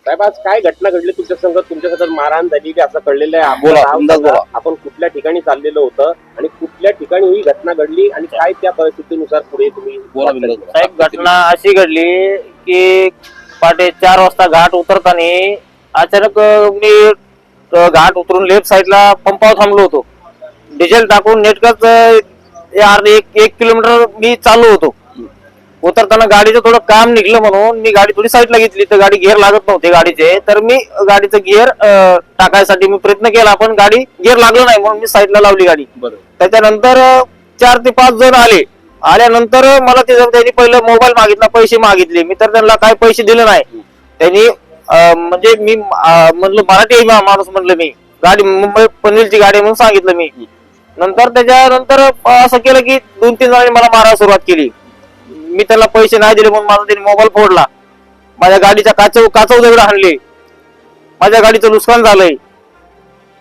साहेब आज काय घटना घडली तुमच्या संगत, तुमच्या सगळं मारहाण झाली की असं कळलेलं आहे? आपण कुठल्या ठिकाणी चाललेलं होतं आणि कुठल्या ठिकाणी ही घटना घडली आणि काय त्या परिस्थितीनुसार पुढे तुम्ही साहेब घटना अशी घडली की पहाटे 4 वाजता घाट उतरताना अचानक मी घाट उतरून लेफ्ट साईडला पंपावर थांबलो होतो. डिझेल टाकून नेटकच एक किलोमीटर मी चालू होतो. उतरताना गाडीचं थोडं काम निघलं म्हणून मी गाडी थोडी साईडला घेतली, तर गाडी गिअर लागत नव्हते गाडीचे, तर मी गाडीचं गिअर टाकायसाठी मी प्रयत्न केला, पण गाडी गिअर लागलं नाही म्हणून मी साईडला लावली गाडी. त्याच्यानंतर 4 ते 5 जण आल्यानंतर मला त्यांनी पहिलं मोबाईल मागितला, पैसे मागितले. मी तर त्यांना काही पैसे दिले नाही. त्यांनी म्हणजे मी म्हणलं मराठी माणूस म्हणलं, मी गाडी मुंबई पनवेलची गाडी म्हणून सांगितलं मी. नंतर त्याच्यानंतर असं केलं की 2-3 जणांनी मला मारायला सुरुवात केली. मी त्याला पैसे नाही दिले म्हणून माझा त्यांनी मोबाईल फोडला, माझ्या गाडीच्या काचव दगड हाणले, माझ्या गाडीचं नुकसान झालंय.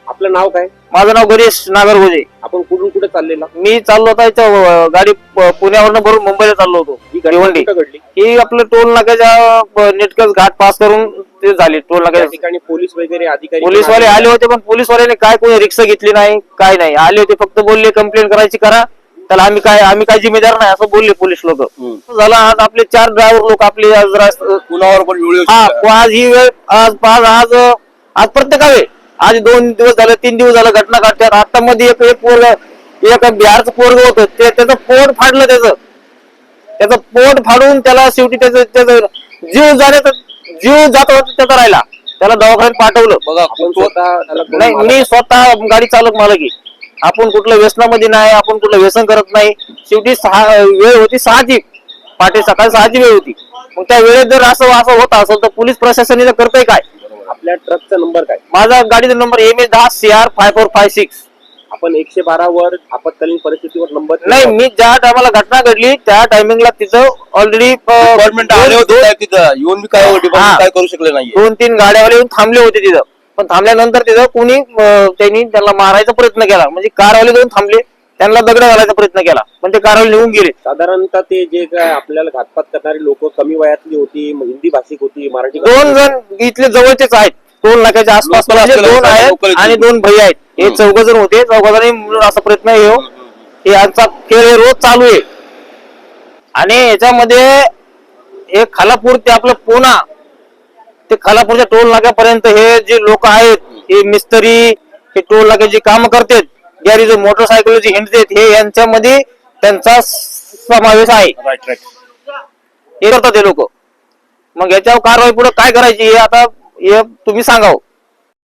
आपलं नाव काय? माझं नाव गणेश नागरगोजे. आपण कुठून कुठे चाललेला? मी चाललो होता गाडी पुण्यावरनं भरून मुंबईला चाललो होतो. ही घडली ही आपलं टोल नाक्याच्या नेटकच घाट पास करून ते झाले. टोल नाक्या ठिकाणी पोलीस वगैरे अधिकारी पोलीसवाले आले होते, पण पोलीसवाल्याने काय कोणी रिक्षा घेतली नाही, काय नाही. आले होते फक्त बोलले कंप्लेंट करायची करा, त्याला आम्ही काय जिम्मेदार नाही असं बोलले पोलीस लोक. झाला आज आपले 4 ड्रायव्हर लोक आपले कुणावर पण आज ही वेळ आज प्रत्येक वेळ आज 2 दिवस झाले, 3 दिवस झालं घटना घडतात. आता मध्ये एक बिहारचं पोरग होतं, त्याचं पोट फाडलं, त्याचं पोट फाडून त्याला शेवटी त्याचं जीव जात होता त्याचा राहिला, त्याला दवाखान्यात पाठवलं. नाही, मी स्वतः गाडी चालक मालक आहे. आपण कुठलं व्यसनामध्ये नाही, आपण कुठलं व्यसन करत नाही. शेवटी वेळ होती 6ची, पहाटे सकाळी 6ची वेळ होती. मग त्या वेळेत जर असं होत असेल तर पोलीस प्रशासनाने करतंय काय? आपल्या ट्रकचा नंबर काय? माझा गाडीचा नंबर MS10CR5456. आपण 112 वर आपत्कालीन परिस्थितीवर नंबर नाही, मी ज्या टायमाला घटना घडली त्या टायमिंगला तिथं ऑलरेडी गव्हर्नमेंट आले होते तिथं येऊन, काय करू शकले नाही. 2-3 गाड्यावाले येऊन थांबले होते तिथं, पण थांबल्यानंतर तिथं त्यांनी त्याला मारायचा प्रयत्न केला. म्हणजे कारवाले जाऊन थांबले, त्यांना दगड घालायचा प्रयत्न केला, पण ते कारवाले निघून गेले. साधारणतः ते जे काय आपल्याला घातपात करणारी लोक कमी वयातली होती, हिंदी भाषिक होती, मराठी 2 जण इथले जवळचेच आहेत, टोल नाक्याच्या आसपास 2 आहेत आणि 2 भैया आहेत. हे 4 जण होते. 4 जणांनी मिळून असा प्रयत्न हे यांचा खेळ रोज चालू आहे. आणि याच्यामध्ये हे खालापूर ते आपलं पुणा ते खालापूरच्या टोल नाक्यापर्यंत हे जे लोक आहेत, हे मिस्त्री, हे टोल नाक्याची काम करतात, गॅरेज मोटरसायकलची हिंडतात, हे यांच्यामध्ये त्यांचा समावेश आहे. हे करतात हे लोक. मग याच्यावर कारवाई पुढे काय करायची हे आता तुम्ही सांगावं.